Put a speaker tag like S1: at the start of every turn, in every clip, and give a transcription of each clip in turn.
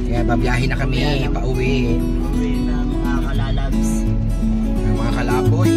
S1: Kaya babiyahin na kami pauwi.
S2: Pauwi na mga kalalabs.
S1: Mga kalaboy.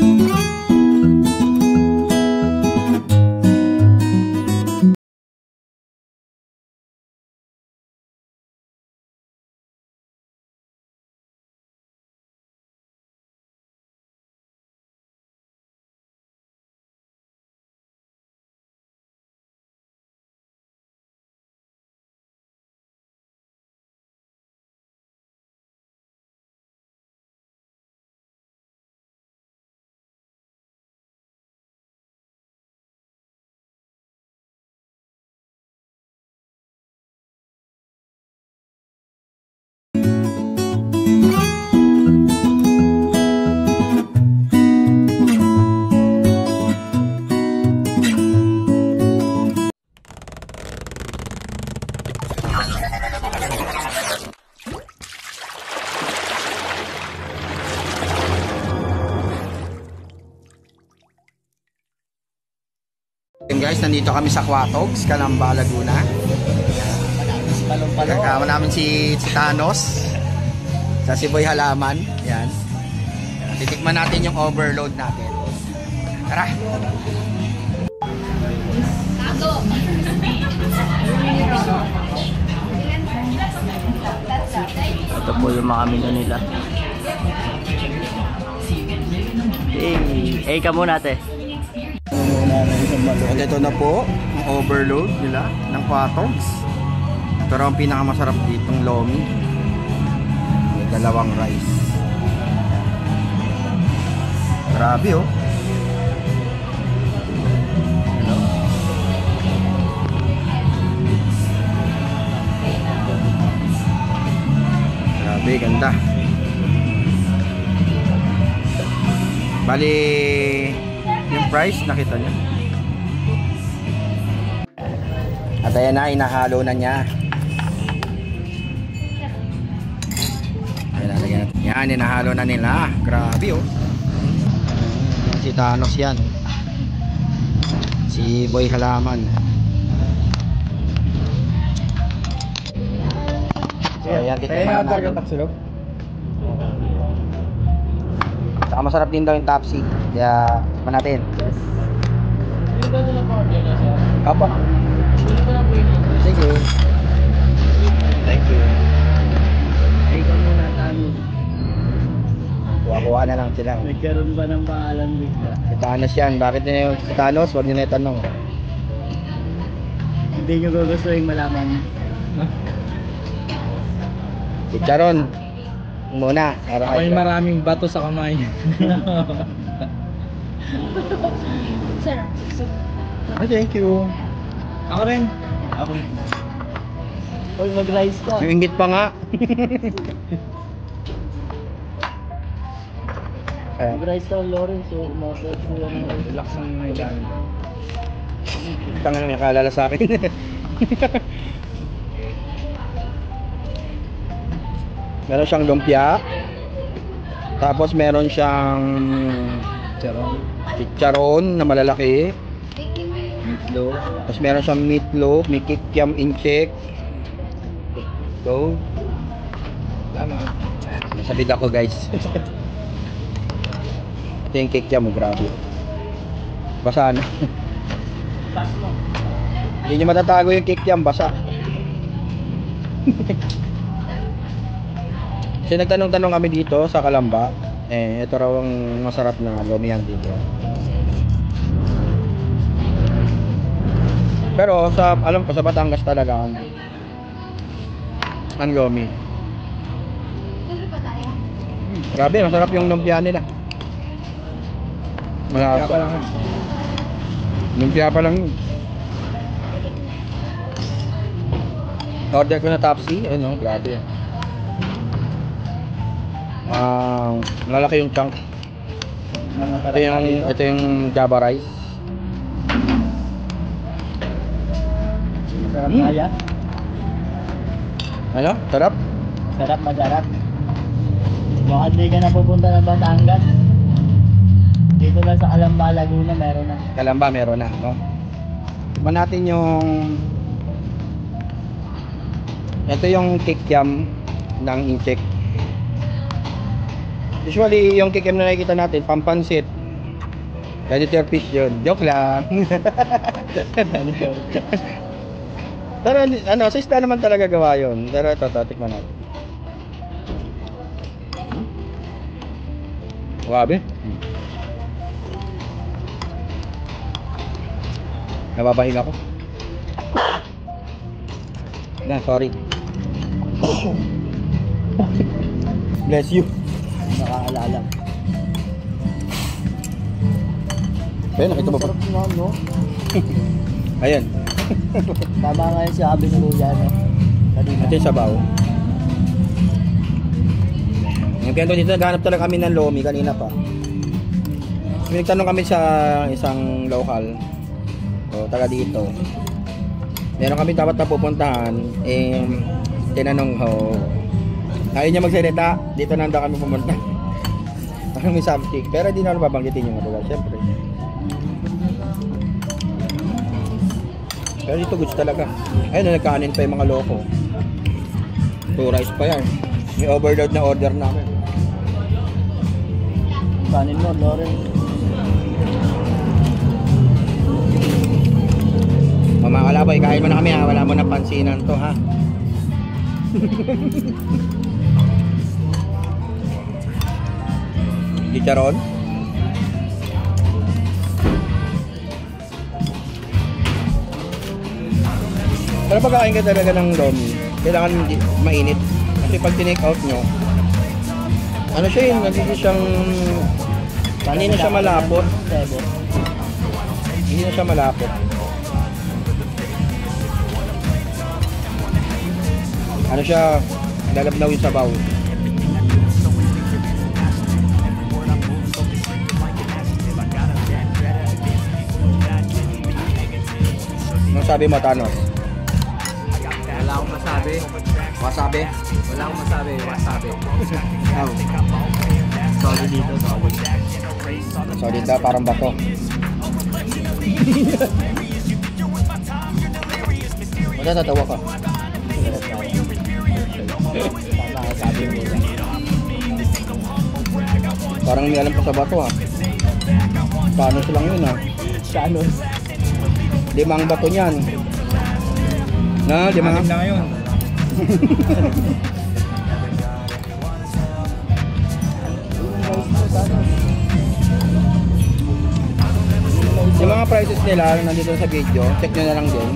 S1: Guys, nandito kami sa Quatogs, Calamba, Laguna. Kasama namin si Thanos sa Siboy Halaman. Yan. Titikman natin yung overload natin. Tara!
S2: Ito po yung mga menu nila. Hey, ka muna ate.
S1: At ito na po ang overload nila ng Quatogs. Ito raw ang pinakamasarap ditong lomi. May dalawang rice. Grabe oh. Hello? Grabe, ganda. Bali yung price, nakita niyo? At ayan na, inahalo na niya. Ayan, yan, inahalo na nila. Grabe oh. Si Thanos yan. Si Boy Halaman. So ayan, titikman natin. Saka masarap din daw yung Topsy. Kaya, tikman natin. Yes. Apa? Sige. Thank you.
S2: Ay, ka muna tayo.
S1: Kuha-kuha na lang sila.
S2: Nagkaroon ba ng pangalan bigla?
S1: Si Thanos yan. Bakit na yung si Thanos? Huwag nyo na itanong.
S2: Hindi nyo gugustuhin malaman.
S1: Si Charon. Muna.
S3: Ako yung maraming bato sa kamay.
S2: Sir.
S1: Oh, thank you.
S3: Ako rin.
S2: Ako. Uy, mag-rice ka.
S1: Yung inggit pa nga.
S2: Mag-rice ka, Lawrence. So, umakas mo yan.
S3: Relax ang may dami.
S1: Tangan may kalala sa akin. Meron siyang lumpia. Tapos meron siyang chicharon na malalaki.
S3: Meatloaf.
S1: Tapos meron siyang meatloaf, may kikiam incheck. So,
S3: Tama.
S1: nasabit ako guys. Ito yung kikiam mo, grabe. Basa na. Hindi nyo matatago yung kikiam, basa. Kasi nagtanong-tanong kami dito sa Calamba. Ito raw ang masarap na lomihan dito. Pero sa alam ko sa Batangas talaga ang lomi. Grabe, masarap yung lumpia nila. Masarap pa lang. Lumpia pa lang. Order ko na Topsy. Ano, grabe. Lalaki yung chunk. Ito yung Java rice.
S2: Sarap kaya?
S1: Ano? Sarap?
S2: Sarap, masarap. Baka di ka na pupunta ng Batangas. Dito lang sa Calamba, Laguna, meron na.
S1: Calamba meron na, no? Tikman natin yung Ito yung kikiam ng incheck. Usually, yung kikiam na nakikita natin, pampansit. Editor fish yun. Joke lang. Pero ano, sa isda naman talaga gawa yun. Pero ito, tikman natin. Grabe. Nababahin ako. Na, sorry. Bless you.
S2: Nakaalala.
S1: Ayun, nakita mo pa.
S2: Sarap nga, no?
S1: Ayan.
S2: Tama nga yung sabi ni Kuya, no? Kanina.
S1: Ito yung sabaw. Yung kento dito, naghanap talaga kami ng lomi kanina pa. Nagtanong kami sa isang local. O, taga dito. Meron kami dapat na pupuntahan. Tinanong ho. Ayaw niya magsalita. Dito na daw kami pumunta. Parang may something. Pero hindi na babanggitin yung lugar. Siyempre. Pero dito goods talaga. Ayun, nagkaanin pa yung mga loko. 2 rice pa yan. May overload na order namin.
S2: Kanin mo, Loren.
S1: Mga kalaboy, kain mo na kami ha. Wala mo na pansinan to ha. Chicharon. Pero pagkain ka talaga ng lomi, kailangan mainit. Kasi pag tinake out nyo, ano siya yun, nagiging siyang, hindi na siya malapot. Hindi na siya malapot. Ano siya, lalabnaw yung sabaw. Anong sabi mo, Thanos?
S3: Wala akong masabi.
S1: Wasabi?
S3: Wala akong masabi. Wasabi.
S1: Oh.
S2: Solid dito, solid.
S1: Solid na, parang bato. Matatawa ka.
S2: Tama nga sabi mo.
S1: Parang may alam pa sa bato ha. Paano silang yun ha?
S2: Shannon.
S1: 5 bato niyan. Na, 5?
S3: Anim na ngayon.
S1: Yung mga prices nila nandito sa video, check nyo na lang din.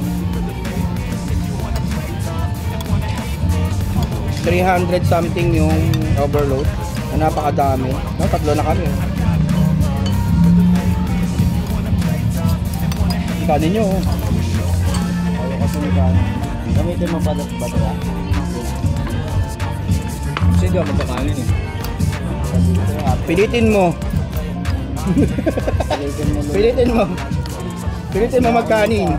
S1: 300 something yung overload. Na napakadami. No, 3 na kami. Kanin nyo.
S2: Ayaw kasi ni Kano. Gamitin mo ba ba ito?
S3: Kasi hindi ako magkakanin eh.
S1: Pilitin mo.
S2: Pilitin mo.
S1: Pilitin mo. Pilitin mo magkanin.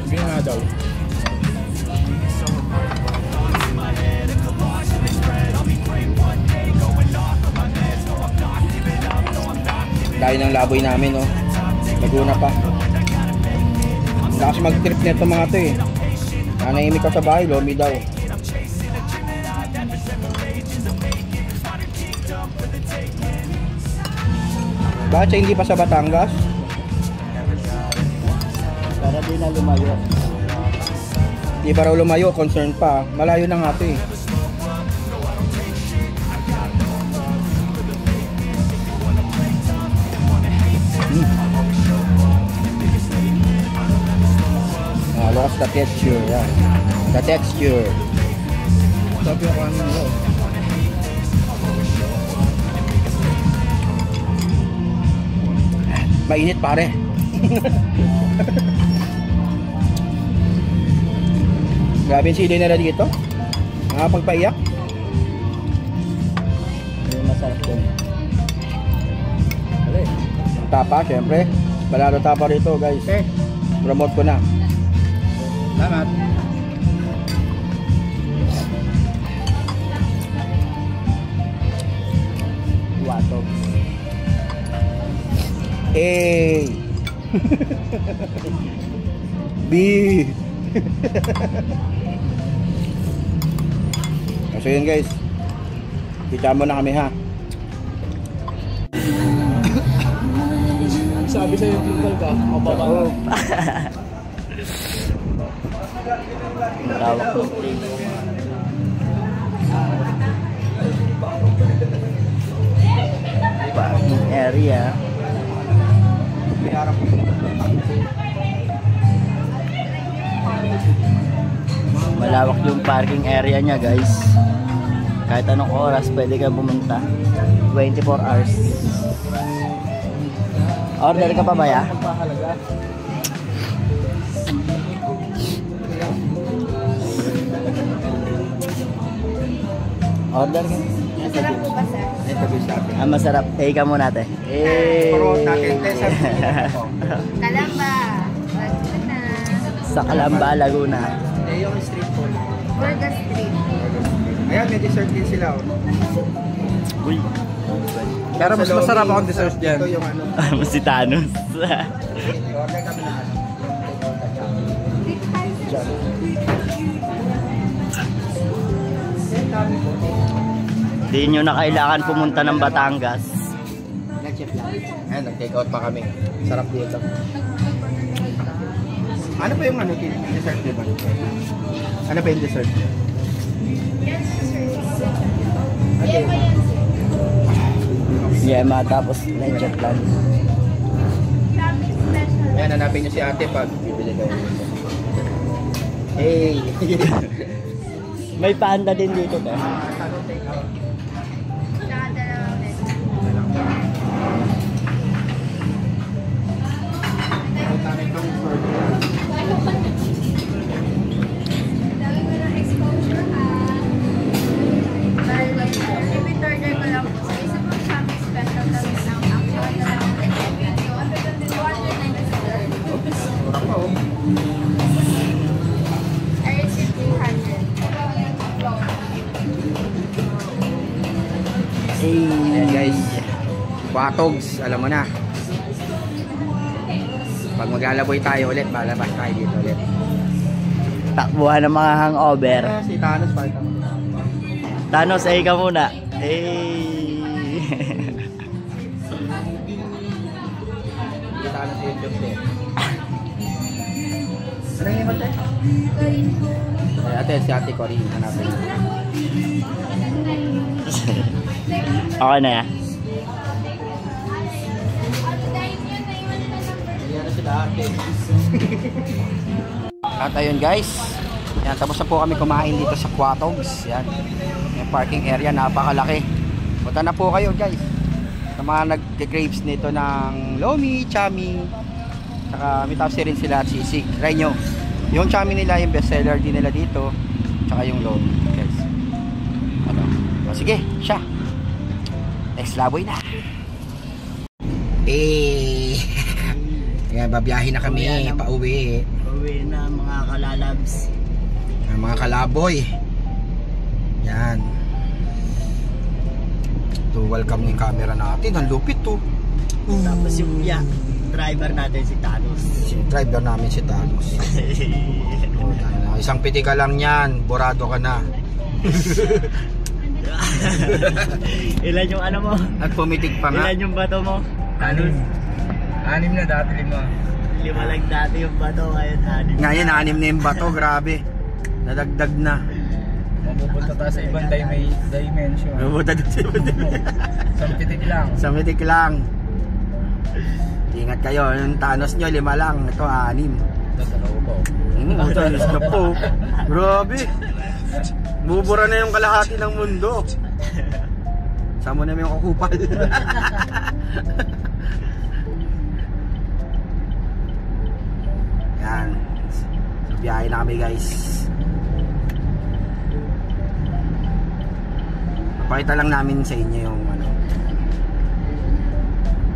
S3: Hindi nga daw.
S1: Dahil ng laboy namin, no? Laguna pa. Lakas mag-trip nito mga to eh. Nanahimik ka sa bahay, lomi daw. Bakit siya hindi pa sa Batangas?
S2: Para di na lumayo.
S1: Hindi pa raw lumayo, concern pa. Malayo na nga to eh. Lost the texture, yeah. The texture.
S3: Sabi ako ano nyo.
S1: Mainit pare. Grabe yung sili nila dito. Nakapagpaiyak.
S2: Yung masarap din.
S1: Tapa, syempre. Balado tapa rito, guys. Promote ko na.
S3: Salamat.
S2: Watog.
S1: B. So yun guys. Kita mo na kami ha.
S3: Sabi sa'yo, tinggal ka. Mababa.
S2: Tawag ko. Parking area. Malawak yung parking area niya guys. Kahit anong oras pwede ka pumunta. 24 hours. Order ka pa ba ya? Order ka?
S4: Masarap po ba, sir?
S1: Ito guys natin.
S2: Masarap. Ka muna natin.
S1: Puro natin.
S4: Kalamba. Laguna.
S2: Sa Calamba, Laguna.
S1: Yung street food.
S4: Burger Street.
S1: Ayan, may dessert din sila. Oh.
S2: Uy.
S3: Pero mas masarap akong dessert dyan.
S1: Ito yung ano.
S2: Si Thanos.
S1: Order kami na ano.
S2: Di nyo na kailangan pumunta ng Batangas.
S1: Nag-chef lang. Ayan, nag-take out pa kami. Sarap dito. Ano pa yung ano, dessert diba? Ano pa yung dessert?
S4: Yan, sir.
S1: Okay.
S4: Yema yan, sir.
S2: Yema tapos leche plan.
S4: Dami special.
S1: Ayan, hanapin nyo si ate pag bibili kayo. Hey!
S2: May panda din dito eh.
S4: Tsaka dalawang net. Dami ko ng exposure ha. Dahil repeat order ko lang po. Sa isa pong Shopee special kami ng actual na lang ng net. 297.
S1: Murang pa oh.
S4: I received 300.
S1: Ayan guys. Quatogs, alam mo na. Pag maglalaboy tayo ulit, balabas tayo dito ulit.
S2: Takbuhan ng mga hangover.
S1: Si Thanos pa ito.
S2: Thanos, ka muna.
S1: Si Thanos yung joke din. Ano yung ate? Ay, ate, si ate Cory. Hanapin mo.
S2: Okay na yan.
S1: Ayan na sila ate. At ayun guys. Yan, tapos na po kami kumain dito sa Quatogs. Yan. Yung parking area, napakalaki. Punta na po kayo guys. Sa mga nag-grapes nito ng Lomi, Chami. Saka may tapsi rin sila at sisig. Try nyo. Yung Chami nila, yung bestseller din nila dito. Saka yung Lomi guys. Ano? O, sige, siya. Next laboy na. Kaya babiyahin na kami, pauwi.
S2: Uwi na mga kalalabs.
S1: Mga kalaboy. Yan. To welcome yung camera natin. Ang lupit to.
S2: Tapos yung driver natin si Thanos.
S1: Si driver namin si Thanos. Isang piti ka lang yan, borado ka na.
S2: Ilan yung ano mo?
S1: At pumitig pa nga.
S2: Ilan yung bato mo? Thanos?
S3: 6 na dati, 5.
S2: 5 lang dati yung bato, ngayon 6.
S1: Ngayon 6 na yung bato, grabe. Nadagdag na.
S3: Mapupunta tayo sa ibang dimension.
S1: Mabuta doon sa ibang
S3: Sa pitik lang.
S1: Sa mitik lang. Ingat kayo, yung Thanos nyo 5 lang, ito 6.
S3: Dalawa po.
S1: Tanis na po. Grabe. Bubura na yung kalahati ng mundo. Sama namin yung kukupal. Yan. So, biyahe na kami guys. Papakita lang namin sa inyo yung ano.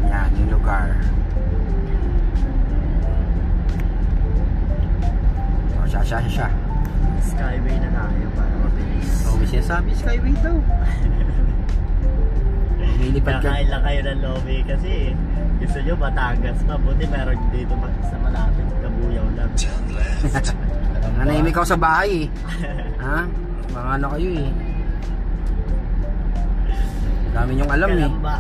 S1: Yan, yung lugar. So, siya.
S2: Skyway na tayo para mabilis.
S1: So, may sinasabi, Skyway daw. Lumilipad ka.
S2: Kakain lang kayo ng lobby kasi gusto nyo Batangas pa. Buti meron dito sa malapit, Kabuyaw lang.
S1: Nanahimik ako sa bahay eh. Ha? Mga ano kayo eh. Dami niyong alam eh.
S2: Kalamba.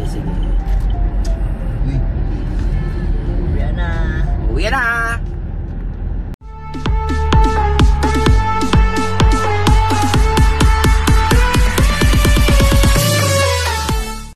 S1: Sige.